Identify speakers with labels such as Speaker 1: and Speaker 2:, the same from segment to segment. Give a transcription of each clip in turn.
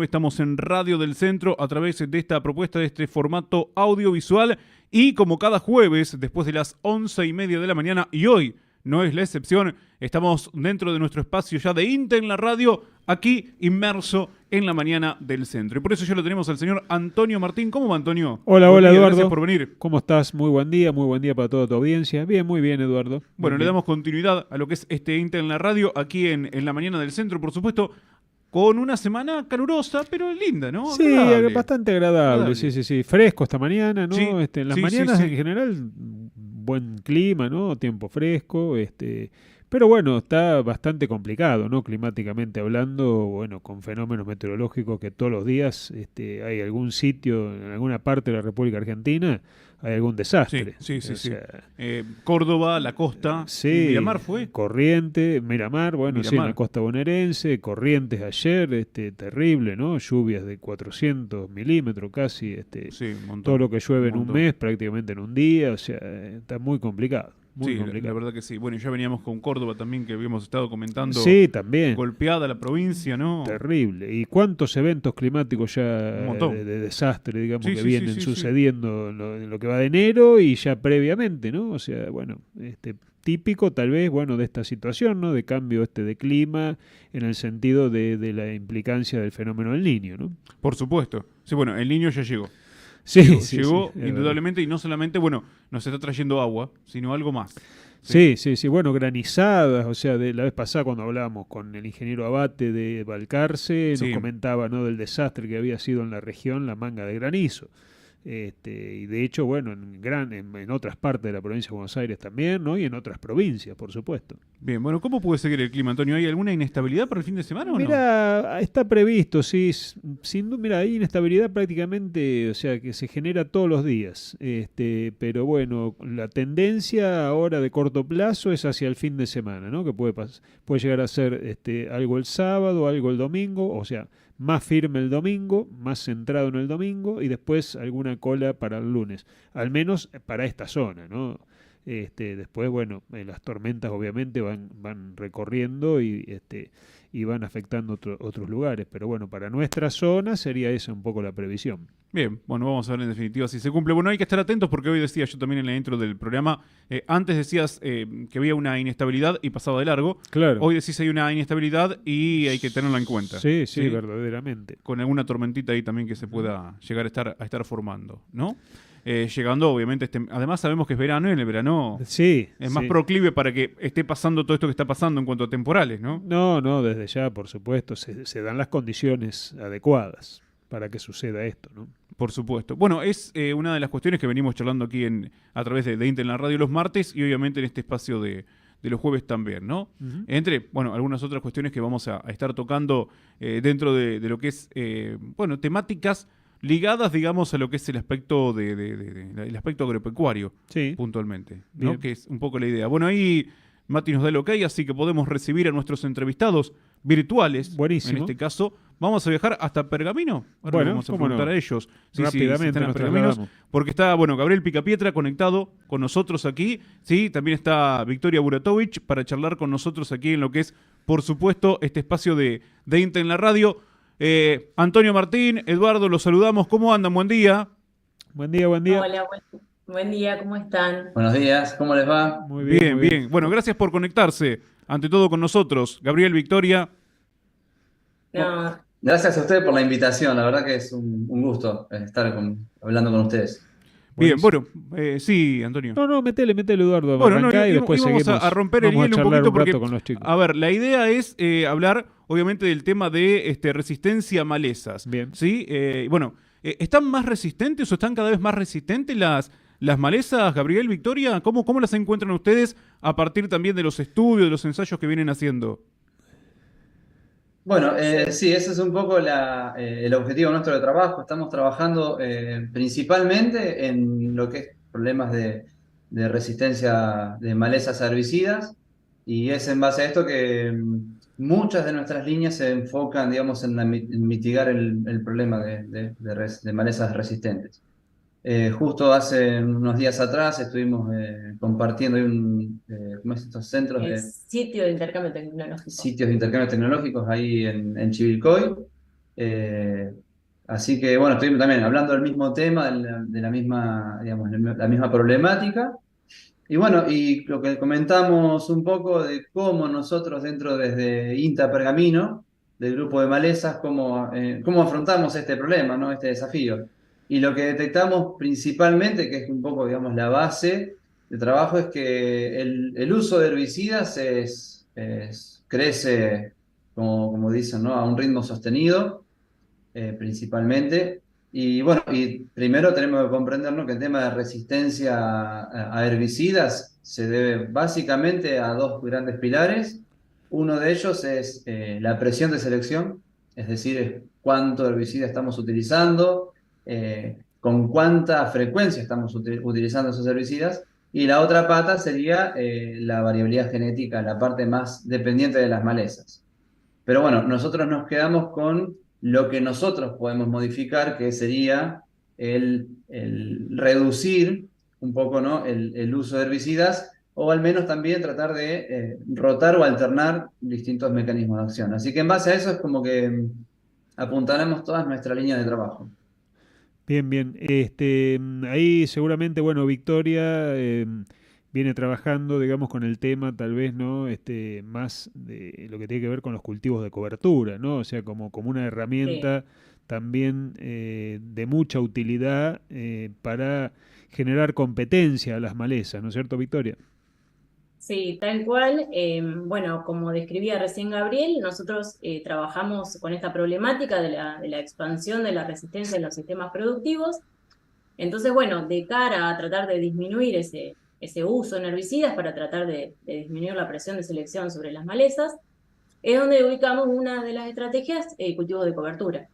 Speaker 1: Estamos en Radio del Centro a través de esta propuesta, de este formato audiovisual, y como cada jueves después de las 11:30 de la mañana, y hoy no es la excepción, estamos dentro de nuestro espacio ya de INTE en la radio, aquí inmerso en la mañana del centro. Y por eso ya lo tenemos al señor Antonio Martín. ¿Cómo va, Antonio?
Speaker 2: Hola,
Speaker 1: Buen
Speaker 2: hola,
Speaker 1: día,
Speaker 2: Eduardo.
Speaker 1: gracias por venir.
Speaker 2: ¿Cómo estás? Muy buen día para toda tu audiencia. Bien, muy bien, Eduardo.
Speaker 1: Bueno,
Speaker 2: Muy
Speaker 1: le
Speaker 2: bien.
Speaker 1: damos continuidad a lo que es este INTE en la radio, aquí en la mañana del centro, por supuesto, con una semana calurosa, pero linda, ¿no?
Speaker 2: Sí,
Speaker 1: Agradable.
Speaker 2: bastante agradable. Sí. Fresco esta mañana, ¿no?
Speaker 1: Sí,
Speaker 2: En las
Speaker 1: sí,
Speaker 2: mañanas
Speaker 1: sí.
Speaker 2: en general, buen clima, ¿no? Tiempo fresco, pero bueno, está bastante complicado, ¿no? Climáticamente hablando, bueno, con fenómenos meteorológicos que todos los días hay algún sitio, en alguna parte de la República Argentina, hay algún desastre.
Speaker 1: Sí.
Speaker 2: O sea,
Speaker 1: Córdoba, la costa,
Speaker 2: sí,
Speaker 1: Miramar fue.
Speaker 2: Corrientes, Miramar, bueno, sí, en la
Speaker 1: Miramar.
Speaker 2: costa bonaerense, Corrientes ayer, terrible, ¿no? Lluvias de 400 milímetros casi,
Speaker 1: Sí, un montón.
Speaker 2: todo lo que llueve en un
Speaker 1: montón.
Speaker 2: mes prácticamente en un día, o sea, está muy complicado, muy
Speaker 1: Sí, la
Speaker 2: complicado.
Speaker 1: verdad que sí. Bueno, y ya veníamos con Córdoba también, que habíamos estado comentando.
Speaker 2: Sí, también,
Speaker 1: Golpeada la provincia, ¿no?
Speaker 2: terrible. ¿Y cuántos eventos climáticos ya
Speaker 1: Un montón.
Speaker 2: de desastre, digamos,
Speaker 1: Sí,
Speaker 2: que
Speaker 1: sí,
Speaker 2: vienen
Speaker 1: sí.
Speaker 2: sucediendo en lo que va de enero y ya previamente, ¿no? O sea, bueno, típico tal vez, bueno, de esta situación, ¿no? De cambio de clima en el sentido de la implicancia del fenómeno del Niño, ¿no?
Speaker 1: Por supuesto. Sí, bueno, el niño ya llegó.
Speaker 2: Sí,
Speaker 1: Llegó
Speaker 2: es
Speaker 1: indudablemente, y no solamente, bueno, nos está trayendo agua, sino algo más.
Speaker 2: Sí, bueno, granizadas, o sea, de la vez pasada cuando hablábamos con el ingeniero Abate de Balcarce,
Speaker 1: Sí.
Speaker 2: nos comentaba, ¿no? Del desastre que había sido en la región la manga de granizo. Y de hecho, bueno, en otras partes de la provincia de Buenos Aires también, ¿no? Y en otras provincias, por supuesto.
Speaker 1: Bien, bueno, ¿cómo puede seguir el clima, Antonio? ¿Hay alguna inestabilidad para el fin de semana o no?
Speaker 2: Mira, está previsto, sí, mira, hay inestabilidad prácticamente, o sea, que se genera todos los días, pero bueno, la tendencia ahora de corto plazo es hacia el fin de semana, ¿no? Que puede llegar a ser algo el sábado, algo el domingo, o sea, más firme el domingo, más centrado en el domingo y después alguna cola para el lunes, al menos para esta zona, ¿no? Después, bueno, las tormentas obviamente van recorriendo y van afectando otros lugares, pero bueno, para nuestra zona sería esa un poco la previsión.
Speaker 1: Bien, bueno, vamos a ver en definitiva si se cumple. Bueno, hay que estar atentos porque hoy decía yo también en la intro del programa, antes decías que había una inestabilidad y pasaba de largo.
Speaker 2: Claro.
Speaker 1: Hoy decís hay una inestabilidad y hay que tenerla en cuenta.
Speaker 2: Sí, verdaderamente.
Speaker 1: Con alguna tormentita ahí también que se pueda llegar a estar formando, ¿no? Llegando, obviamente, además sabemos que es verano y en el verano es más proclive para que esté pasando todo esto que está pasando en cuanto a temporales, ¿no?
Speaker 2: No, desde ya, por supuesto, se dan las condiciones adecuadas para que suceda esto, ¿no?
Speaker 1: Por supuesto. Bueno, es una de las cuestiones que venimos charlando aquí a través de Intel en la radio los martes y obviamente en este espacio de los jueves también, ¿no?
Speaker 2: Uh-huh.
Speaker 1: Entre, bueno, algunas otras cuestiones que vamos a estar tocando dentro de lo que es, bueno, temáticas ligadas, digamos, a lo que es el aspecto el aspecto agropecuario,
Speaker 2: sí,
Speaker 1: puntualmente, ¿no?
Speaker 2: Bien.
Speaker 1: Que es un poco la idea. Bueno, ahí Mati nos da el ok, así que podemos recibir a nuestros entrevistados virtuales.
Speaker 2: Buenísimo.
Speaker 1: En este caso, vamos a viajar hasta Pergamino. Ahora
Speaker 2: bueno,
Speaker 1: vamos a preguntar a ellos.
Speaker 2: Rápidamente
Speaker 1: están en
Speaker 2: nos
Speaker 1: Pergaminos,
Speaker 2: trasladamos.
Speaker 1: porque está, bueno, Gabriel Picapietra conectado con nosotros aquí. Sí, también está Victoria Buratovich para charlar con nosotros aquí en lo que es, por supuesto, este espacio de INTE en la radio. Antonio Martín, Eduardo, los saludamos. ¿Cómo andan? Buen día.
Speaker 2: Buen día.
Speaker 3: Hola, buen día, ¿cómo están?
Speaker 4: Buenos días, ¿cómo les va?
Speaker 2: Muy
Speaker 1: Bien. Bueno, gracias por conectarse, ante todo con nosotros. Gabriel, Victoria.
Speaker 3: No,
Speaker 4: Gracias a ustedes por la invitación, la verdad que es un gusto estar hablando con ustedes.
Speaker 1: Bien,
Speaker 2: Buenísimo.
Speaker 1: bueno, sí, Antonio.
Speaker 2: No, metele, Eduardo.
Speaker 1: Bueno,
Speaker 2: arrancá y después
Speaker 1: íbamos
Speaker 2: seguimos.
Speaker 1: a romper el
Speaker 2: Vamos a
Speaker 1: hielo un
Speaker 2: charlar
Speaker 1: poquito porque,
Speaker 2: rato con los chicos.
Speaker 1: a ver, la idea es hablar, obviamente, del tema de resistencia a malezas.
Speaker 2: Bien.
Speaker 1: ¿Sí? Bueno, ¿están más resistentes o están cada vez más resistentes las malezas, Gabriel, Victoria? ¿Cómo las encuentran ustedes a partir también de los estudios, de los ensayos que vienen haciendo?
Speaker 4: Bueno, sí, ese es un poco el objetivo nuestro de trabajo. Estamos trabajando principalmente en lo que es problemas de resistencia de malezas a herbicidas y es en base a esto que muchas de nuestras líneas se enfocan, digamos, en mitigar el problema de malezas resistentes. Justo hace unos días atrás estuvimos compartiendo ¿cómo es estos centros
Speaker 3: el sitio de intercambio tecnológico.
Speaker 4: sitios de intercambio tecnológicos ahí en Chivilcoy. Eh, Así que bueno, estoy también hablando del mismo tema, de la misma, digamos, la misma problemática. Y bueno, y lo que comentamos un poco de cómo nosotros dentro desde INTA Pergamino, del grupo de malezas, cómo afrontamos este problema, ¿no? Este desafío. Y lo que detectamos principalmente, que es un poco, digamos, la base de trabajo, es que el uso de herbicidas crece, como dicen, ¿no? A un ritmo sostenido principalmente. Y bueno, y primero tenemos que comprendernos que el tema de resistencia a herbicidas se debe básicamente a dos grandes pilares. Uno de ellos es la presión de selección, es decir, es cuánto herbicida estamos utilizando, con cuánta frecuencia estamos utilizando esos herbicidas. Y la otra pata sería la variabilidad genética, la parte más dependiente de las malezas. Pero bueno, nosotros nos quedamos con lo que nosotros podemos modificar, que sería el reducir un poco, ¿no? el uso de herbicidas, o al menos también tratar de rotar o alternar distintos mecanismos de acción. Así que en base a eso es como que apuntaremos todas nuestras líneas de trabajo.
Speaker 2: Bien, bien. Ahí seguramente, bueno, Victoria viene trabajando, digamos, con el tema, tal vez, ¿no? Más de lo que tiene que ver con los cultivos de cobertura, ¿no? O sea, como una
Speaker 3: Sí.
Speaker 2: herramienta también de mucha utilidad para generar competencia a las malezas, ¿no es cierto, Victoria?
Speaker 3: Sí, tal cual. Bueno, como describía recién Gabriel, nosotros trabajamos con esta problemática de la expansión de la resistencia en los sistemas productivos. Entonces, bueno, de cara a tratar de disminuir ese uso en herbicidas para tratar de disminuir la presión de selección sobre las malezas, es donde ubicamos una de las estrategias, cultivos de cobertura.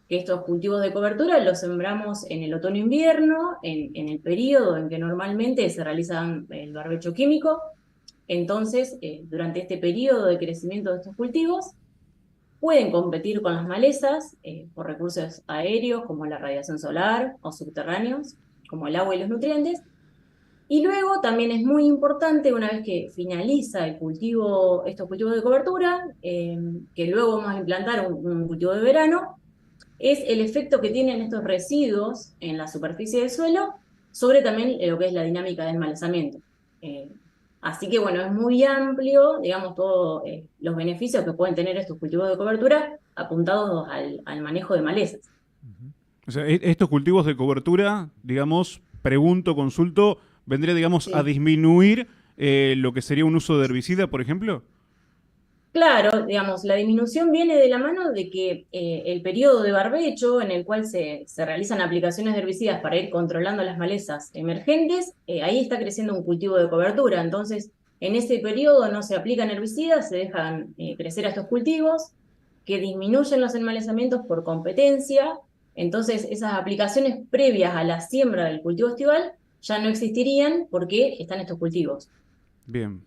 Speaker 3: Que estos cultivos de cobertura los sembramos en el otoño-invierno, en el periodo en que normalmente se realizan el barbecho químico. Entonces, durante este periodo de crecimiento de estos cultivos, pueden competir con las malezas por recursos aéreos como la radiación solar o subterráneos, como el agua y los nutrientes. Y luego también es muy importante, una vez que finaliza el cultivo, estos cultivos de cobertura, que luego vamos a implantar un cultivo de verano, es el efecto que tienen estos residuos en la superficie del suelo sobre también lo que es la dinámica del malezamiento. Eh, Así que bueno, es muy amplio, digamos, todos los beneficios que pueden tener estos cultivos de cobertura apuntados al manejo de malezas.
Speaker 1: O sea, estos cultivos de cobertura, digamos, pregunto, consulto, vendría, digamos, a
Speaker 3: Sí.
Speaker 1: disminuir lo que sería un uso de herbicida, por ejemplo.
Speaker 3: Claro, digamos, la disminución viene de la mano de que el periodo de barbecho en el cual se realizan aplicaciones de herbicidas para ir controlando las malezas emergentes, ahí está creciendo un cultivo de cobertura. Entonces, en ese periodo no se aplican herbicidas, se dejan crecer a estos cultivos que disminuyen los enmalezamientos por competencia. Entonces, esas aplicaciones previas a la siembra del cultivo estival ya no existirían porque están estos cultivos.
Speaker 1: Bien.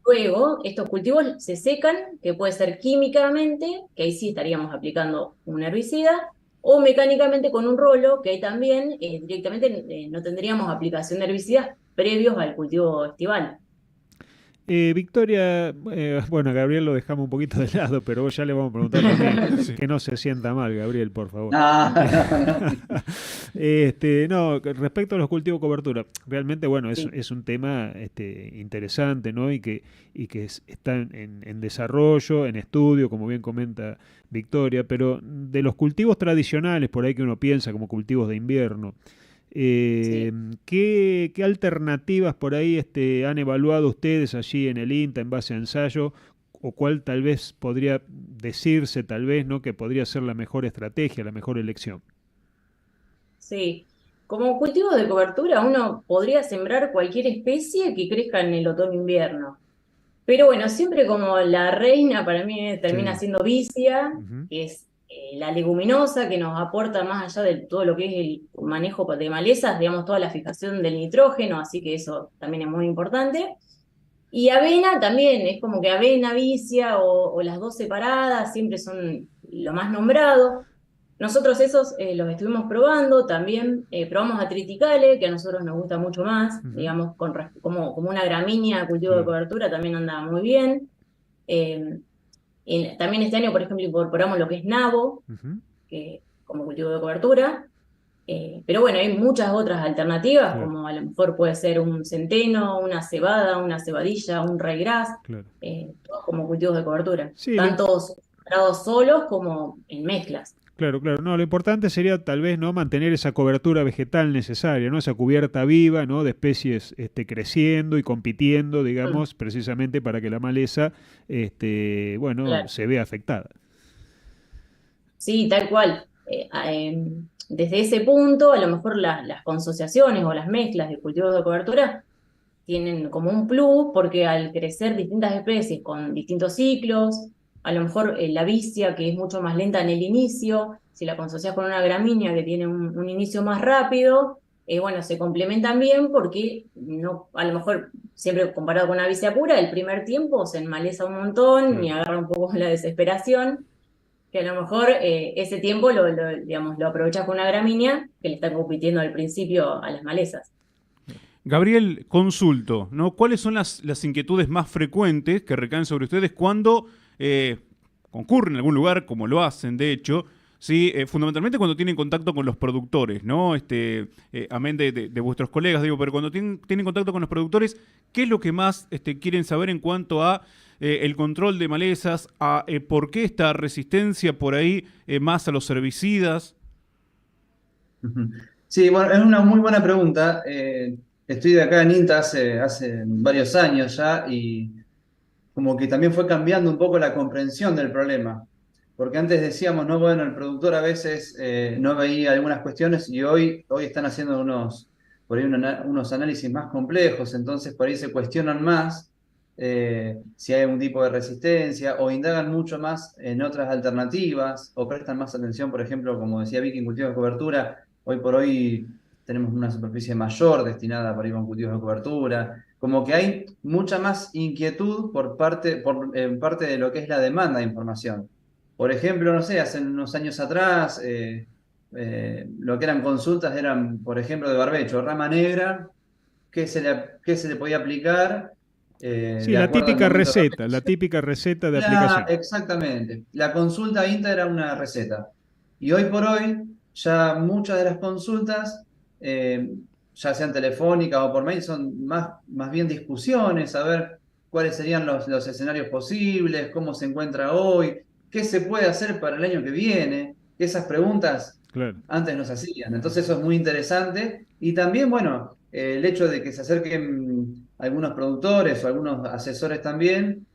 Speaker 3: Luego, estos cultivos se secan, que puede ser químicamente, que ahí sí estaríamos aplicando un herbicida, o mecánicamente con un rolo, que ahí también directamente no tendríamos aplicación de herbicidas previos al cultivo estival.
Speaker 2: Victoria, bueno, a Gabriel lo dejamos un poquito de lado, pero vos ya le vamos a preguntar también,
Speaker 1: Sí.
Speaker 2: que no se sienta mal, Gabriel, por favor.
Speaker 4: No, no, no.
Speaker 2: No, respecto a los cultivos de cobertura, realmente, bueno,
Speaker 3: Sí.
Speaker 2: es un tema interesante, ¿no? Y que está en desarrollo, en estudio, como bien comenta Victoria, pero de los cultivos tradicionales, por ahí que uno piensa como cultivos de invierno,
Speaker 3: Sí.
Speaker 2: ¿qué alternativas por ahí han evaluado ustedes allí en el INTA en base a ensayo? ¿O cuál tal vez podría decirse, tal vez, ¿no? Que podría ser la mejor estrategia, la mejor elección?
Speaker 3: Sí, como cultivo de cobertura uno podría sembrar cualquier especie que crezca en el otoño-invierno. Pero bueno, siempre como la reina para mí termina
Speaker 2: Sí.
Speaker 3: siendo vicia,
Speaker 2: Ujú.
Speaker 3: que es la leguminosa que nos aporta más allá de todo lo que es el manejo de malezas, digamos, toda la fijación del nitrógeno, así que eso también es muy importante. Y avena también, es como que avena, vicia o las dos separadas siempre son lo más nombrado. Nosotros esos los estuvimos probando, también probamos a triticale, que a nosotros nos gusta mucho más,
Speaker 2: Ujú.
Speaker 3: digamos, como una gramínea cultivo de
Speaker 2: Claro.
Speaker 3: cobertura también anda muy bien. Eh, También este año, por ejemplo, incorporamos lo que es nabo,
Speaker 2: Ujú,
Speaker 3: que, como cultivo de cobertura. Pero bueno, hay muchas otras alternativas,
Speaker 2: claro,
Speaker 3: como a lo mejor puede ser un centeno, una cebada, una cebadilla, un ryegrass,
Speaker 2: claro.
Speaker 3: todos como cultivos de cobertura,
Speaker 2: Sí,
Speaker 3: tanto sembrados solos como en mezclas.
Speaker 2: claro, claro. No, lo importante sería tal vez no mantener esa cobertura vegetal necesaria, ¿no? Esa cubierta viva, ¿no? De especies creciendo y compitiendo,
Speaker 3: Mm,
Speaker 2: digamos, precisamente para que la maleza, bueno,
Speaker 3: claro.
Speaker 2: se vea afectada.
Speaker 3: Sí, tal cual. Desde ese punto, a lo mejor las consociaciones o las mezclas de cultivos de cobertura tienen como un plus porque al crecer distintas especies con distintos ciclos, a lo mejor la vicia, que es mucho más lenta en el inicio, si la consocias con una gramínea que tiene un inicio más rápido, bueno, se complementan bien porque no, a lo mejor, siempre comparado con una vicia pura, el primer tiempo se enmaleza un montón y
Speaker 2: Claro.
Speaker 3: agarra un poco la desesperación, que a lo mejor ese tiempo digamos, lo aprovechas con una gramínea que le está compitiendo al principio a las malezas.
Speaker 1: Gabriel, consulto, ¿no? ¿Cuáles son las inquietudes más frecuentes que recaen sobre ustedes cuando concurren en algún lugar, como lo hacen, de hecho, sí, fundamentalmente cuando tienen contacto con los productores, ¿no? Amén de vuestros colegas, digo, pero cuando tienen contacto con los productores, ¿qué es lo que más quieren saber en cuanto a el control de malezas, a por qué esta resistencia por ahí más a los herbicidas?
Speaker 4: Ujú. Sí, bueno, es una muy buena pregunta. Estoy de acá en INTA hace varios años ya y como que también fue cambiando un poco la comprensión del problema. Porque antes decíamos, no, bueno, el productor a veces no veía algunas cuestiones y hoy están haciendo por ahí unos análisis más complejos, entonces por ahí se cuestionan más si hay algún tipo de resistencia o indagan mucho más en otras alternativas o prestan más atención, por ejemplo, como decía Vicky, en cultivos de cobertura. Hoy por hoy tenemos una superficie mayor destinada para ir con cultivos de cobertura. Como que hay mucha más inquietud en parte de lo que es la demanda de información. Por ejemplo, no sé, hace unos años atrás, lo que eran consultas eran, por ejemplo, de barbecho, rama negra, qué se le podía aplicar
Speaker 2: Sí,
Speaker 4: de acuerdo al momento de
Speaker 2: la
Speaker 4: barbecho.
Speaker 2: típica receta de aplicación.
Speaker 4: Exactamente. La consulta INTA era una receta. Y hoy por hoy, ya muchas de las consultas, eh, ya sean telefónicas o por mail, son más bien discusiones, a ver cuáles serían los escenarios posibles, cómo se encuentra hoy, qué se puede hacer para el año que viene. Esas preguntas
Speaker 2: Claro.
Speaker 4: antes no se hacían. Entonces eso es muy interesante. Y también, bueno, el hecho de que se acerquen algunos productores o algunos asesores también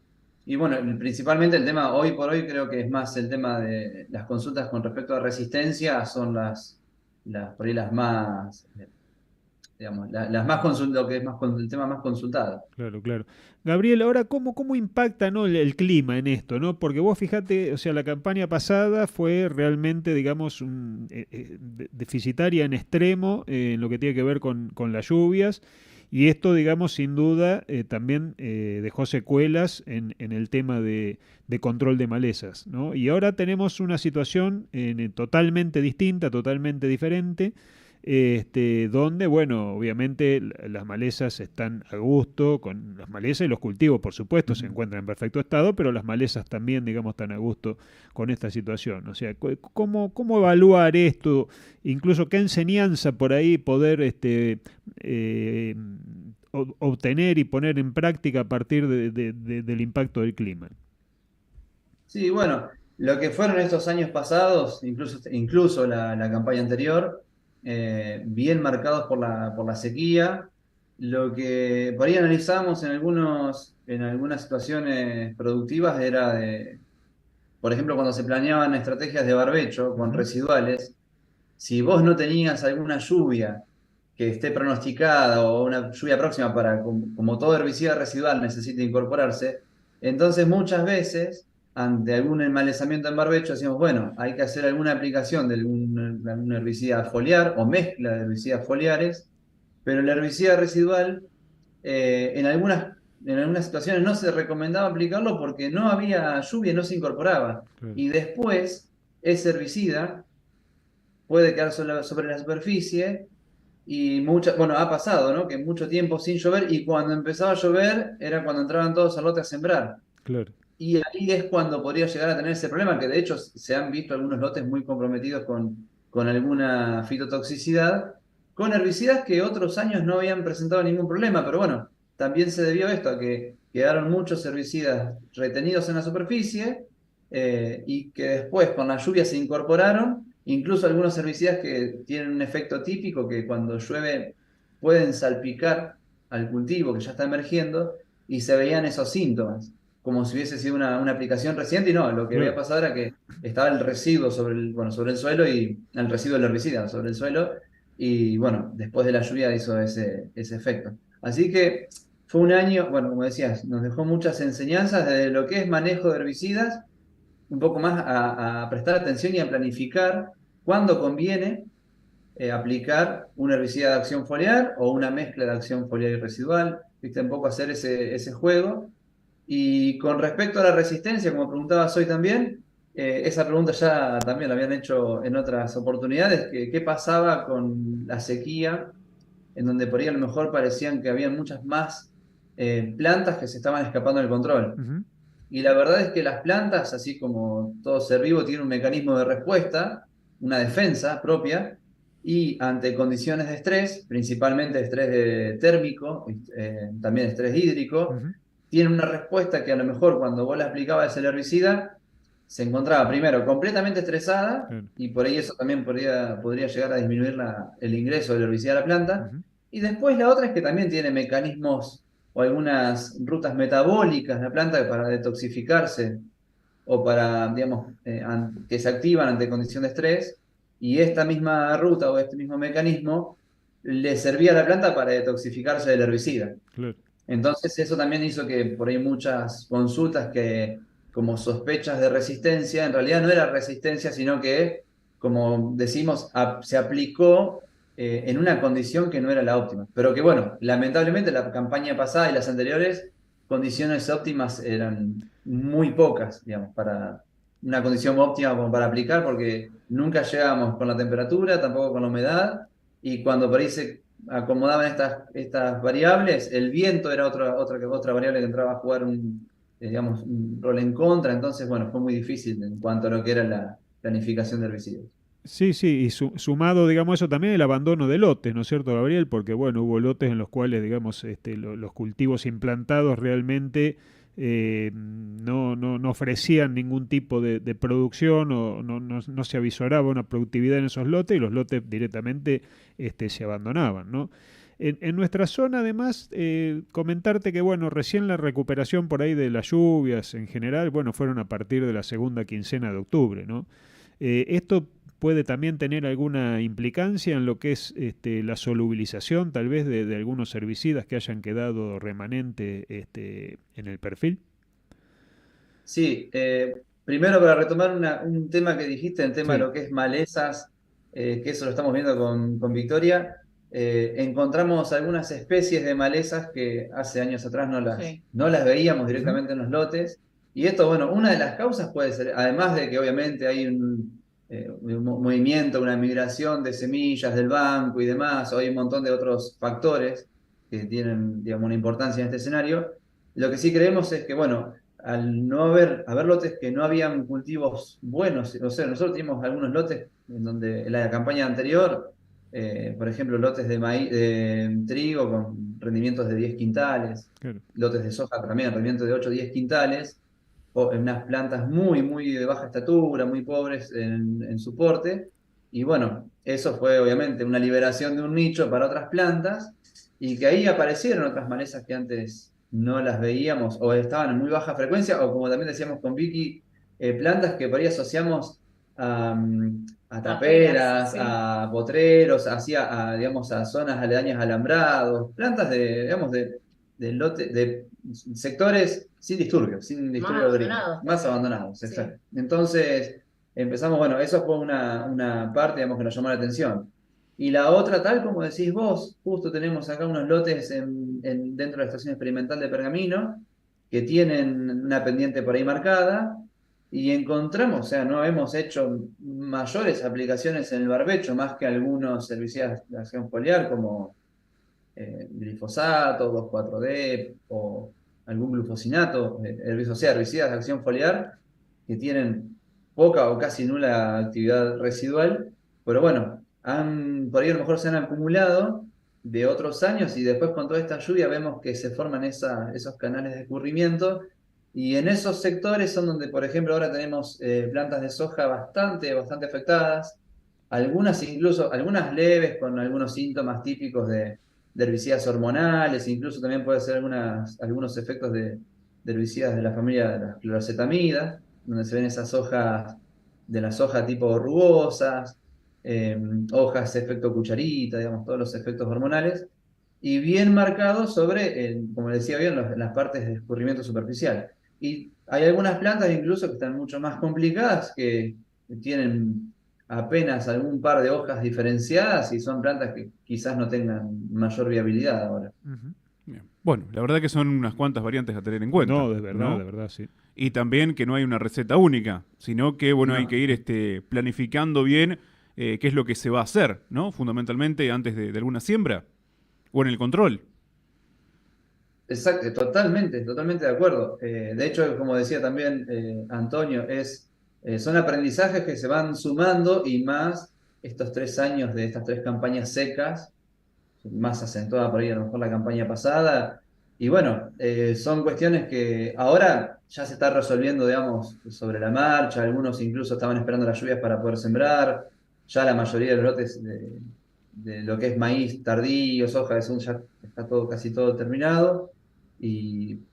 Speaker 4: y bueno, principalmente el tema hoy por hoy creo que es más el tema de las consultas con respecto a resistencia, son por ahí las más, digamos, las más lo que es más el tema más consultado.
Speaker 2: Claro, claro. Gabriel, ahora, ¿cómo impacta, ¿no? el clima en esto, ¿no? Porque vos fíjate, o sea, la campaña pasada fue realmente, digamos, deficitaria en extremo en lo que tiene que ver con las lluvias. Y esto, digamos, sin duda, también dejó secuelas en el tema de control de malezas, ¿no? Y ahora tenemos una situación totalmente distinta, totalmente diferente, donde, bueno, obviamente las malezas están a gusto, con las malezas y los cultivos, por supuesto, se
Speaker 4: Ujú.
Speaker 2: encuentran en perfecto estado, pero las malezas también, digamos, están a gusto con esta situación. O sea, ¿cómo evaluar esto? Incluso qué enseñanza por ahí poder eh, obtener y poner en práctica a partir del impacto del clima.
Speaker 4: Sí, bueno, lo que fueron estos años pasados, incluso la campaña anterior, bien marcados por la sequía, lo que por ahí analizamos en algunas situaciones productivas era por ejemplo, cuando se planeaban estrategias de barbecho con
Speaker 2: Ujú.
Speaker 4: residuales, si vos no tenías alguna lluvia que esté pronosticada o una lluvia próxima como todo herbicida residual necesita incorporarse, entonces muchas veces, ante algún enmalezamiento en barbecho, decimos, bueno, hay que hacer alguna aplicación de algún herbicida foliar o mezcla de herbicidas foliares, pero el herbicida residual en algunas situaciones no se recomendaba aplicarlo porque no había lluvia y no se incorporaba.
Speaker 2: Claro.
Speaker 4: Y después, ese herbicida puede quedar sobre la superficie bueno, ha pasado, ¿no? Que mucho tiempo sin llover y cuando empezaba a llover era cuando entraban todos al lote a sembrar.
Speaker 2: Claro.
Speaker 4: y ahí es cuando podría llegar a tener ese problema, que de hecho se han visto algunos lotes muy comprometidos con alguna fitotoxicidad, con herbicidas que otros años no habían presentado ningún problema, pero bueno, también se debió a esto, a que quedaron muchos herbicidas retenidos en la superficie y que después con la lluvia se incorporaron, incluso algunos herbicidas que tienen un efecto típico, que cuando llueve pueden salpicar al cultivo que ya está emergiendo y se veían esos síntomas, como si hubiese sido una aplicación reciente y no, lo que había
Speaker 2: Claro.
Speaker 4: pasado era que estaba el residuo sobre el suelo y el residuo del herbicida sobre el suelo y bueno, después de la lluvia hizo ese efecto. Así que fue un año, bueno, como decías, nos dejó muchas enseñanzas de lo que es manejo de herbicidas, un poco más a prestar atención y a planificar cuándo conviene aplicar un herbicida de acción foliar o una mezcla de acción foliar y residual, viste, un poco hacer ese juego. Y con respecto a la resistencia, como preguntabas hoy también, esa pregunta ya también la habían hecho en otras oportunidades, que qué pasaba con la sequía, en donde por ahí a lo mejor parecían que había muchas más plantas que se estaban escapando del control.
Speaker 2: Ujú.
Speaker 4: Y la verdad es que las plantas, así como todo ser vivo, tienen un mecanismo de respuesta, una defensa propia, y ante condiciones de estrés, principalmente estrés térmico, también estrés hídrico,
Speaker 2: Ujú.
Speaker 4: tienen una respuesta que a lo mejor cuando vos le aplicabas el herbicida, se encontraba primero completamente estresada,
Speaker 2: Claro.
Speaker 4: y por ahí eso también podría llegar a disminuir el ingreso del herbicida a la planta.
Speaker 2: Ujú.
Speaker 4: Y después la otra es que también tiene mecanismos o algunas rutas metabólicas de la planta para detoxificarse o para, digamos, que se activan ante condición de estrés, y esta misma ruta o este mismo mecanismo le servía a la planta para detoxificarse del herbicida.
Speaker 2: Claro.
Speaker 4: Entonces eso también hizo que por ahí muchas consultas que como sospechas de resistencia, en realidad no era resistencia, sino que, como decimos, se aplicó en una condición que no era la óptima. Pero que bueno, lamentablemente la campaña pasada y las anteriores, condiciones óptimas eran muy pocas, digamos, para una condición óptima como para aplicar, porque nunca llegábamos con la temperatura, tampoco con la humedad, y cuando por ahí se acomodaban estas variables, el viento era otra variable que entraba a jugar digamos, un rol en contra, entonces, bueno, fue muy difícil en cuanto a lo que era la planificación de herbicidas.
Speaker 2: Sí, sí, y sumado, digamos, eso también el abandono de lotes, ¿no es cierto, Gabriel? Porque, bueno, hubo lotes en los cuales, digamos, los cultivos implantados realmente no ofrecían ningún tipo de producción o no se avisoraba una productividad en esos lotes y los lotes directamente se abandonaban, ¿no? En nuestra zona, además, comentarte que, bueno, recién la recuperación por ahí de las lluvias en general, bueno, fueron a partir de la segunda quincena de octubre, ¿no? Esto puede también tener alguna implicancia en lo que es la solubilización tal vez de algunos herbicidas que hayan quedado remanente en el perfil.
Speaker 4: Sí, primero para retomar un tema que dijiste, el tema de
Speaker 2: Sí.
Speaker 4: lo que es malezas, que eso lo estamos viendo con Victoria, encontramos algunas especies de malezas que hace años atrás
Speaker 3: Sí.
Speaker 4: no las veíamos
Speaker 2: Ujú.
Speaker 4: directamente en los lotes. Y esto, bueno, una de las causas puede ser, además de que obviamente hay un movimiento, una migración de semillas del banco y demás, o hay un montón de otros factores que tienen, digamos, una importancia en este escenario. Lo que sí creemos es que, bueno, al no haber lotes que no habían cultivos buenos, o sea, nosotros teníamos algunos lotes en donde en la campaña anterior, por ejemplo, lotes de maíz, de trigo con rendimientos de 10 quintales,
Speaker 2: Claro.
Speaker 4: lotes de soja también, rendimientos de 8 o 10 quintales, o en unas plantas muy, muy de baja estatura, muy pobres en su porte, y bueno, eso fue obviamente una liberación de un nicho para otras plantas, y que ahí aparecieron otras malezas que antes no las veíamos o estaban en muy baja frecuencia, o como también decíamos con Vicky, plantas que por ahí asociamos a
Speaker 3: Taperas,
Speaker 4: taperas,
Speaker 3: sí.
Speaker 4: a potreros, digamos, a zonas aledañas a alambrados, plantas digamos, de de sectores sin disturbios, sin
Speaker 3: Más
Speaker 4: disturbio agrícola,
Speaker 3: abandonados
Speaker 4: más
Speaker 3: también.
Speaker 4: abandonados,
Speaker 3: Sí.
Speaker 4: exacto. Entonces, empezamos, bueno, eso fue una parte, digamos, que nos llamó la atención. Y la otra, tal como decís vos, justo tenemos acá unos lotes dentro de la estación experimental de Pergamino, que tienen una pendiente por ahí marcada, y encontramos, o sea, no hemos hecho mayores aplicaciones en el barbecho, más que algunos herbicidas de acción foliar, como glifosato, 2,4-D, algún glufosinato, herbicidas de acción foliar, que tienen poca o casi nula actividad residual, pero bueno, por ahí a lo mejor se han acumulado de otros años y después con toda esta lluvia vemos que se forman esos canales de escurrimiento y en esos sectores son donde, por ejemplo, ahora tenemos plantas de soja bastante afectadas, algunas incluso, algunas leves con algunos síntomas típicos de herbicidas hormonales, incluso también puede ser algunos efectos de herbicidas de la familia de las cloracetamidas, donde se ven esas hojas de la soja tipo rugosas, eh, hojas efecto cucharita, digamos, todos los efectos hormonales, y bien marcados sobre, como decía bien, las partes de escurrimiento superficial. Y hay algunas plantas incluso que están mucho más complicadas, que tienen apenas algún par de hojas diferenciadas y son plantas que quizás no tengan mayor viabilidad ahora.
Speaker 2: Ujú.
Speaker 1: Bien. Bueno, la verdad que son unas cuantas variantes a tener en cuenta,
Speaker 2: No,
Speaker 1: ¿no?
Speaker 2: de verdad, sí.
Speaker 1: Y también que no hay una receta única, sino que bueno, hay
Speaker 4: No.
Speaker 1: que ir planificando bien qué es lo que se va a hacer, ¿no? Fundamentalmente antes de alguna siembra o en el control.
Speaker 4: Exacto, totalmente de acuerdo. De hecho, como decía también Antonio, son aprendizajes que se van sumando y más estos 3 años de estas 3 campañas secas, más acentuada por ahí a lo mejor la campaña pasada. Y bueno, son cuestiones que ahora ya se está resolviendo, digamos, sobre la marcha. Algunos incluso estaban esperando las lluvias para poder sembrar. Ya la mayoría de los lotes de lo que es maíz tardío, soja, eso ya está todo, casi todo terminado.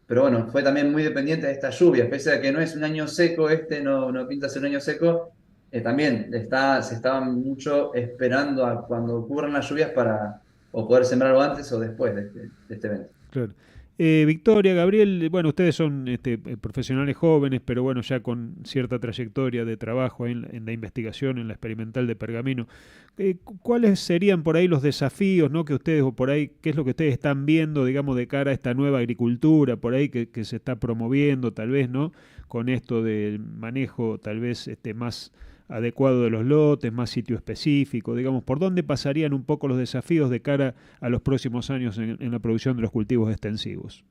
Speaker 4: Pero bueno, fue también muy dependiente de esta lluvia, pese a que no es un año seco, no pinta ser un año seco, también se estaban mucho esperando a cuando ocurran las lluvias para o poder sembrarlo antes o después de este evento.
Speaker 2: Claro. Victoria, Gabriel, bueno, ustedes son profesionales jóvenes, pero bueno, ya con cierta trayectoria de trabajo en la investigación, en la experimental de Pergamino. ¿Cuáles serían por ahí los desafíos, ¿no? Que ustedes, o por ahí, qué es lo que ustedes están viendo, digamos, de cara a esta nueva agricultura, por ahí que se está promoviendo, tal vez, ¿no? Con esto del manejo, tal vez, más adecuado de los lotes, más sitio específico, digamos, ¿por dónde pasarían un poco los desafíos de cara a los próximos años en la producción de los cultivos extensivos?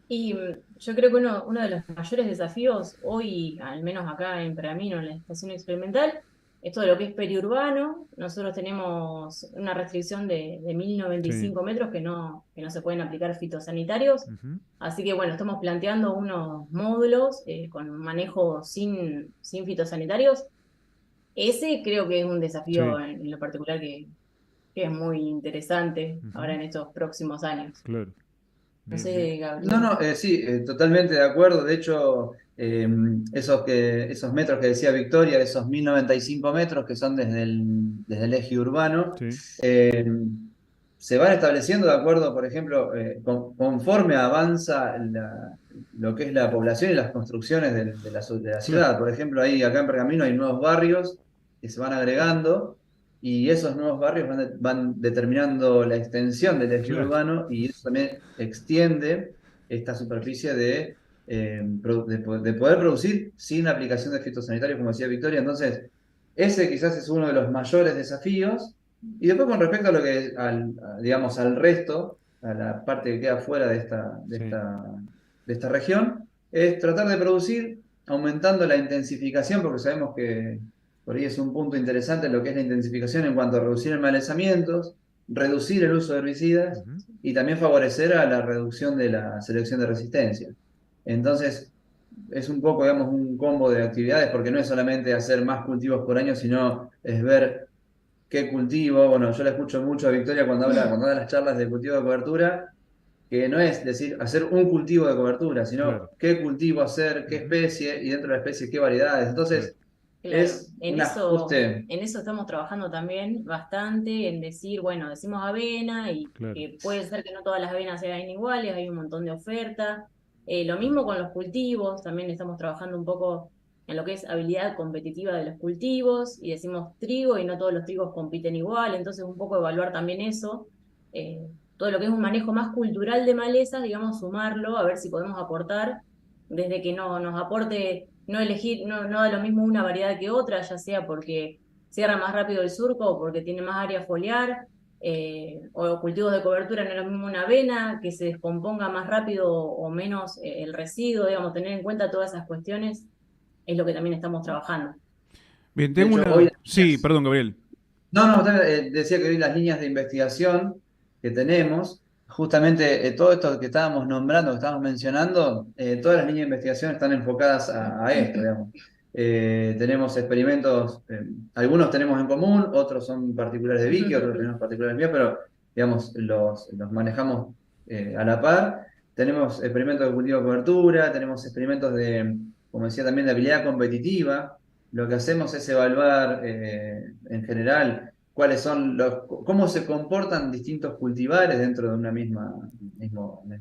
Speaker 3: Y yo creo que uno de los mayores desafíos hoy, al menos acá en Pergamino, en la estación experimental, es todo lo que es periurbano. Nosotros tenemos una restricción de
Speaker 2: Sí.
Speaker 3: 1095 metros que no se pueden aplicar fitosanitarios.
Speaker 2: Ujú.
Speaker 3: Así que bueno, estamos planteando unos módulos con manejo sin fitosanitarios. Ese creo que es un desafío
Speaker 2: Sí.
Speaker 3: en lo particular que es muy interesante ahora
Speaker 2: Ujú.
Speaker 3: en estos próximos años.
Speaker 2: Claro.
Speaker 3: No
Speaker 2: Bien, bien.
Speaker 3: sé,
Speaker 4: No,
Speaker 3: Gabriel.
Speaker 4: no, sí, totalmente de acuerdo. De hecho, esos metros que decía Victoria, esos 1095 metros que son desde el eje urbano,
Speaker 2: Sí.
Speaker 4: eh, se van estableciendo de acuerdo, por ejemplo, conforme avanza lo que es la población y las construcciones de la
Speaker 2: Claro.
Speaker 4: ciudad. Por ejemplo, ahí acá en Pergamino hay nuevos barrios que se van agregando y esos nuevos barrios van determinando la extensión del eje
Speaker 2: Claro.
Speaker 4: urbano y eso también extiende esta superficie de poder producir sin aplicación de fitosanitarios, como decía Victoria. Entonces, ese quizás es uno de los mayores desafíos. Y después con respecto a lo que, digamos, al resto, a la parte que queda fuera de esta, de
Speaker 2: Sí.
Speaker 4: esta, de esta región, es tratar de producir aumentando la intensificación, porque sabemos que por ahí es un punto interesante lo que es la intensificación en cuanto a reducir emmalezamientos, reducir el uso de herbicidas
Speaker 2: Ujú.
Speaker 4: y también favorecer a la reducción de la selección de resistencia. Entonces, es un poco, digamos, un combo de actividades, porque no es solamente hacer más cultivos por año, sino es ver qué cultivo. Bueno, yo la escucho mucho a Victoria cuando da las charlas de cultivo de cobertura, que no es decir hacer un cultivo de cobertura,
Speaker 2: Claro.
Speaker 4: sino qué cultivo hacer, qué
Speaker 2: Ujú.
Speaker 4: especie y dentro de la especie qué variedades.
Speaker 2: Claro.
Speaker 4: Entonces,
Speaker 3: Claro,
Speaker 4: es
Speaker 3: en
Speaker 4: un
Speaker 3: eso,
Speaker 4: ajuste.
Speaker 3: en eso estamos trabajando también bastante, en decir, bueno, decimos avena y
Speaker 2: Claro.
Speaker 3: que puede ser que no todas las avenas sean iguales, hay un montón de oferta. Lo mismo con los cultivos, también estamos trabajando un poco en lo que es habilidad competitiva de los cultivos y decimos trigo y no todos los trigos compiten igual, entonces un poco evaluar también eso. eh, Todo lo que es un manejo más cultural de malezas, digamos, sumarlo, a ver si podemos aportar desde que no nos aporte no elegir, no da lo mismo una variedad que otra, ya sea porque cierra más rápido el surco o porque tiene más área foliar, o cultivos de cobertura, no es lo mismo una avena, que se descomponga más rápido o menos el residuo, digamos, tener en cuenta todas esas cuestiones es lo que también estamos trabajando.
Speaker 1: Bien,
Speaker 4: De
Speaker 1: tengo
Speaker 4: hecho, hoy
Speaker 1: una... Sí, perdón, Gabriel.
Speaker 4: no, decía que hoy las líneas de investigación que tenemos, justamente todo esto que estábamos nombrando, que estábamos mencionando, todas las líneas de investigación están enfocadas a esto, digamos. Tenemos experimentos, algunos tenemos en común, otros son particulares de Vicky, otros tenemos particulares míos, pero digamos, los manejamos a la par. Tenemos experimentos de cultivo de cobertura, tenemos experimentos de, como decía también, de habilidad competitiva. Lo que hacemos es evaluar en general cuáles son cómo se comportan distintos cultivares dentro de una misma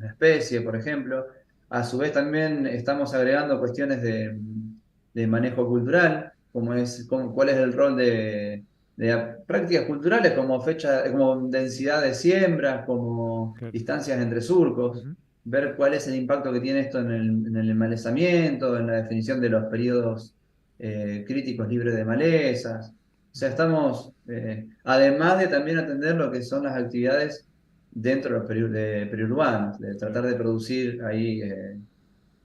Speaker 4: especie, por ejemplo. A su vez también estamos agregando cuestiones de manejo cultural, cuál es el rol de prácticas culturales como como densidad de siembras, como
Speaker 2: Claro.
Speaker 4: distancias entre surcos,
Speaker 2: Ujú.
Speaker 4: ver cuál es el impacto que tiene esto en el enmalezamiento, en la definición de los periodos críticos libres de malezas. O sea, estamos, además de también atender lo que son las actividades dentro de los periurbanos, de tratar de producir ahí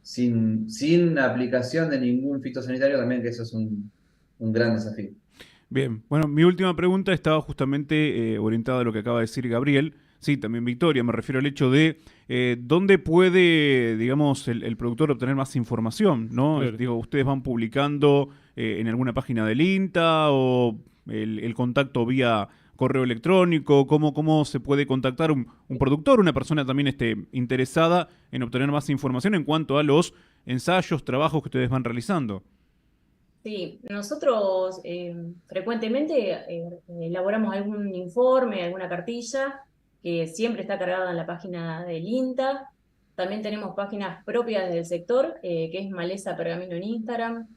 Speaker 4: sin aplicación de ningún fitosanitario también, que eso es un gran desafío.
Speaker 1: Bien, bueno, mi última pregunta estaba justamente orientada a lo que acaba de decir Gabriel. Sí, también Victoria, me refiero al hecho de dónde puede, digamos, el productor obtener más información, ¿no?
Speaker 2: Claro.
Speaker 1: Digo, ustedes van publicando en alguna página del INTA o el contacto vía correo electrónico, cómo se puede contactar un productor, una persona también interesada en obtener más información en cuanto a los ensayos, trabajos que ustedes van realizando.
Speaker 3: Sí, nosotros frecuentemente elaboramos algún informe, alguna cartilla, que siempre está cargada en la página del INTA. También tenemos páginas propias del sector, que es Maleza Pergamino en Instagram,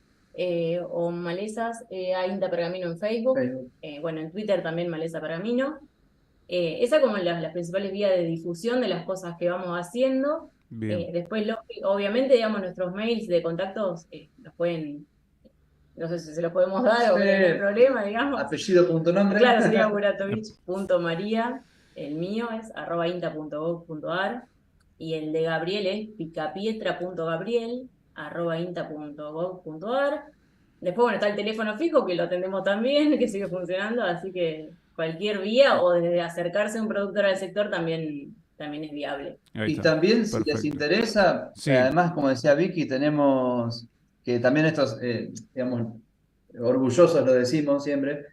Speaker 3: o Malezas a INTA Pergamino en Facebook.
Speaker 4: Facebook.
Speaker 3: Bueno, en Twitter también Maleza Pergamino. Esa como las principales vías de difusión de las cosas que vamos haciendo.
Speaker 1: Bien.
Speaker 3: Después, obviamente, digamos, nuestros mails de contactos los pueden, no sé si se los podemos dar o no hay problema, digamos.
Speaker 4: Apellido, punto, nombre.
Speaker 3: Claro, sería buratovich.maria, el mío es @inta.gov.ar y el de Gabriel es picapietra.gabriel@inta.gov.ar. Después, bueno, está el teléfono fijo que lo atendemos también, que sigue funcionando, así que cualquier vía o desde acercarse a un productor al sector también es viable.
Speaker 1: Ahí
Speaker 4: Y
Speaker 1: está.
Speaker 4: también, si les
Speaker 1: Perfecto.
Speaker 4: interesa,
Speaker 1: Sí.
Speaker 4: además, como decía Vicky, tenemos que también estos, digamos, orgullosos lo decimos siempre,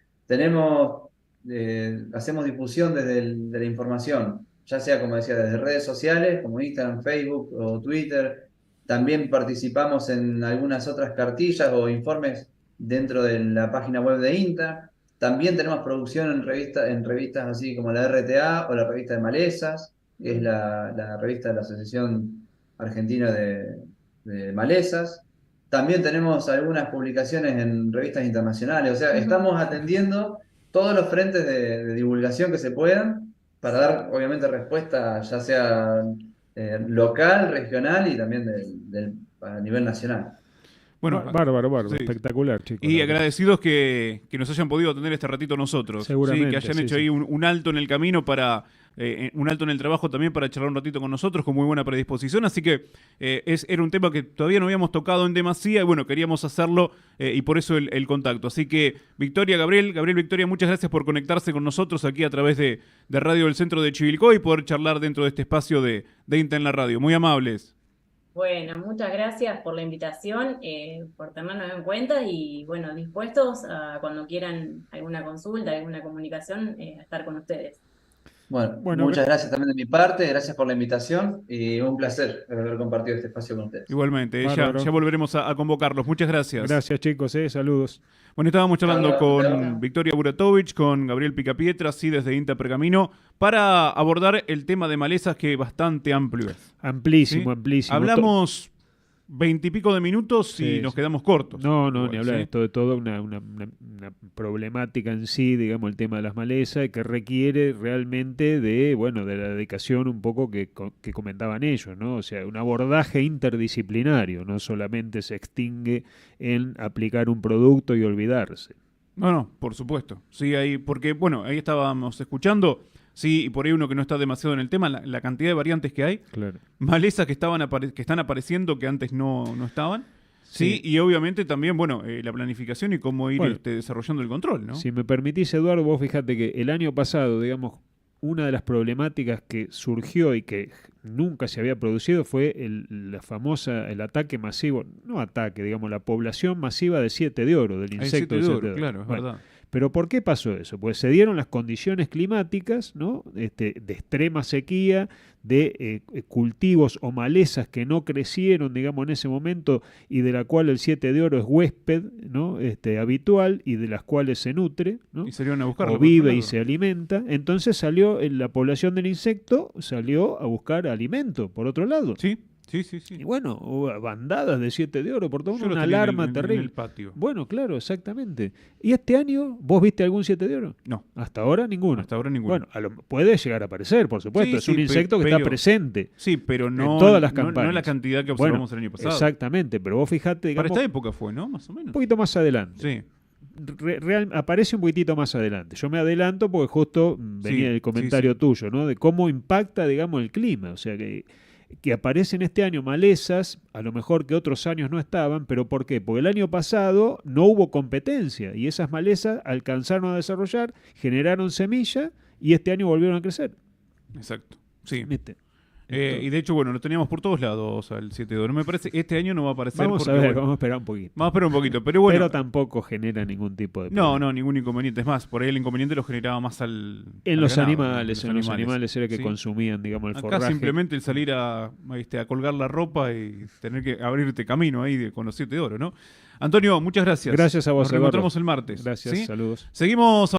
Speaker 4: hacemos difusión de la información, ya sea, como decía, desde redes sociales, como Instagram, Facebook o Twitter. También participamos en algunas otras cartillas o informes dentro de la página web de INTA. También tenemos producción en revistas así como la RTA o la revista de Malezas, que es la revista de la Asociación Argentina de Malezas. También tenemos algunas publicaciones en revistas internacionales, o sea, estamos atendiendo todos los frentes de divulgación que se puedan para dar, obviamente, respuesta ya sea local, regional y también a nivel nacional.
Speaker 1: Bueno,
Speaker 2: Bárbaro,
Speaker 1: sí.
Speaker 2: espectacular, chicos.
Speaker 1: Y
Speaker 2: la verdad.
Speaker 1: agradecidos que nos hayan podido atender este ratito nosotros. ¿sí?
Speaker 2: Seguramente,
Speaker 1: Que hayan
Speaker 2: sí,
Speaker 1: hecho
Speaker 2: sí.
Speaker 1: ahí un alto en el camino un alto en el trabajo también para charlar un ratito con nosotros con muy buena predisposición. Así que era un tema que todavía no habíamos tocado en demasía y bueno, queríamos hacerlo y por eso el contacto. Así que Victoria, Gabriel, Victoria, muchas gracias por conectarse con nosotros aquí a través de Radio del Centro de Chivilcoy y poder charlar dentro de este espacio de INTA en la radio. Muy amables.
Speaker 3: Bueno, muchas gracias por la invitación, por tenernos en cuenta y bueno, dispuestos a cuando quieran alguna consulta, alguna comunicación, a estar con ustedes.
Speaker 4: Bueno,
Speaker 2: Bueno,
Speaker 4: muchas gracias también de mi parte, gracias por la invitación y un placer haber compartido este espacio con ustedes.
Speaker 1: Igualmente,
Speaker 2: Bárbaro.
Speaker 1: ya volveremos a convocarlos. Muchas gracias.
Speaker 2: Gracias, chicos, saludos.
Speaker 1: Bueno, estábamos charlando
Speaker 4: Chao,
Speaker 1: con
Speaker 4: chao.
Speaker 1: Victoria Buratovich, con Gabriel Picapietra, sí, desde INTA Pergamino, para abordar el tema de malezas que es bastante amplio.
Speaker 2: Amplísimo,
Speaker 1: ¿sí?
Speaker 2: amplísimo.
Speaker 1: Hablamos 20 y pico de minutos y
Speaker 2: Sí,
Speaker 1: nos
Speaker 2: sí.
Speaker 1: quedamos cortos.
Speaker 2: No,
Speaker 1: Igual,
Speaker 2: ni hablar,
Speaker 1: ¿sí?
Speaker 2: es toda una problemática en sí, digamos, el tema de las malezas, que requiere realmente de la dedicación un poco que comentaban ellos, ¿no? O sea, un abordaje interdisciplinario, no solamente se extingue en aplicar un producto y olvidarse.
Speaker 1: No, por supuesto. Sí, ahí, porque, bueno, ahí estábamos escuchando, sí, y por ahí uno que no está demasiado en el tema, la cantidad de variantes que hay,
Speaker 2: Claro.
Speaker 1: malezas que que están apareciendo que antes no estaban. Sí, y obviamente también, bueno, la planificación y cómo ir
Speaker 2: Bueno,
Speaker 1: desarrollando el control, ¿no?
Speaker 2: Si me permitís, Eduardo, vos fíjate que el año pasado, digamos, una de las problemáticas que surgió y que nunca se había producido fue el ataque masivo, no ataque, digamos, la población masiva de 7 de oro, del
Speaker 1: Hay
Speaker 2: insecto
Speaker 1: 7
Speaker 2: de
Speaker 1: de
Speaker 2: 7
Speaker 1: oro,
Speaker 2: de oro.
Speaker 1: claro, es
Speaker 2: Bueno,
Speaker 1: verdad.
Speaker 2: pero ¿por qué pasó eso? Pues se dieron las condiciones climáticas, ¿no? De extrema sequía, de cultivos o malezas que no crecieron, digamos, en ese momento y de la cual el 7 de oro es huésped, ¿no? Habitual y de las cuales se nutre, ¿no?
Speaker 1: Y salieron a buscarlo.
Speaker 2: O
Speaker 1: por otro
Speaker 2: vive y
Speaker 1: lado.
Speaker 2: se alimenta. Entonces salió, la población del insecto salió a buscar alimento por otro lado.
Speaker 1: Sí.
Speaker 2: Y bueno, hubo bandadas de 7 de oro, por todo
Speaker 1: Yo lo
Speaker 2: una
Speaker 1: tenía
Speaker 2: alarma
Speaker 1: en
Speaker 2: terrible.
Speaker 1: el patio.
Speaker 2: Bueno, claro, exactamente. ¿Y este año vos viste algún 7 de oro?
Speaker 1: No,
Speaker 2: Hasta ahora ninguno.
Speaker 1: hasta ahora ninguno.
Speaker 2: Bueno, puede llegar a aparecer, por supuesto.
Speaker 1: Sí,
Speaker 2: Es un
Speaker 1: sí,
Speaker 2: insecto que
Speaker 1: pero-
Speaker 2: está presente.
Speaker 1: Sí, pero no
Speaker 2: en todas las
Speaker 1: no
Speaker 2: campañas.
Speaker 1: la cantidad que
Speaker 2: Bueno,
Speaker 1: observamos el año pasado.
Speaker 2: exactamente, pero vos fijate,
Speaker 1: Para
Speaker 2: digamos,
Speaker 1: esta época fue, ¿no? Más o menos.
Speaker 2: un poquito más adelante.
Speaker 1: Sí.
Speaker 2: Aparece un poquitito más adelante. Yo me adelanto porque justo venía
Speaker 1: Sí,
Speaker 2: el comentario
Speaker 1: sí.
Speaker 2: tuyo, ¿no? De cómo impacta, digamos, el clima. O sea, que aparecen este año malezas, a lo mejor que otros años no estaban, pero ¿por qué? Porque el año pasado no hubo competencia y esas malezas alcanzaron a desarrollar, generaron semilla y este año volvieron a crecer.
Speaker 1: Exacto. Sí.
Speaker 2: ¿Viste?
Speaker 1: Y de hecho, bueno, lo teníamos por todos lados al 7 de oro. Me parece este año no va a aparecer.
Speaker 2: Vamos a
Speaker 1: porque,
Speaker 2: ver,
Speaker 1: bueno,
Speaker 2: vamos a esperar un poquito.
Speaker 1: vamos a esperar un poquito. Pero bueno,
Speaker 2: Pero tampoco genera ningún tipo de
Speaker 1: no,
Speaker 2: problema.
Speaker 1: no, ningún inconveniente. Es más, por ahí el inconveniente lo generaba más
Speaker 2: En
Speaker 1: al
Speaker 2: los
Speaker 1: ganado,
Speaker 2: animales,
Speaker 1: ¿no?
Speaker 2: en los animales era que
Speaker 1: Sí.
Speaker 2: consumían, digamos, el
Speaker 1: Acá
Speaker 2: forraje.
Speaker 1: simplemente el salir a colgar la ropa y tener que abrirte camino ahí con los 7 de oro, ¿no? Antonio, muchas gracias.
Speaker 2: Gracias a vos,
Speaker 1: Nos
Speaker 2: Eduardo.
Speaker 1: reencontramos el martes.
Speaker 2: Gracias,
Speaker 1: ¿sí?
Speaker 2: saludos.
Speaker 1: Seguimos.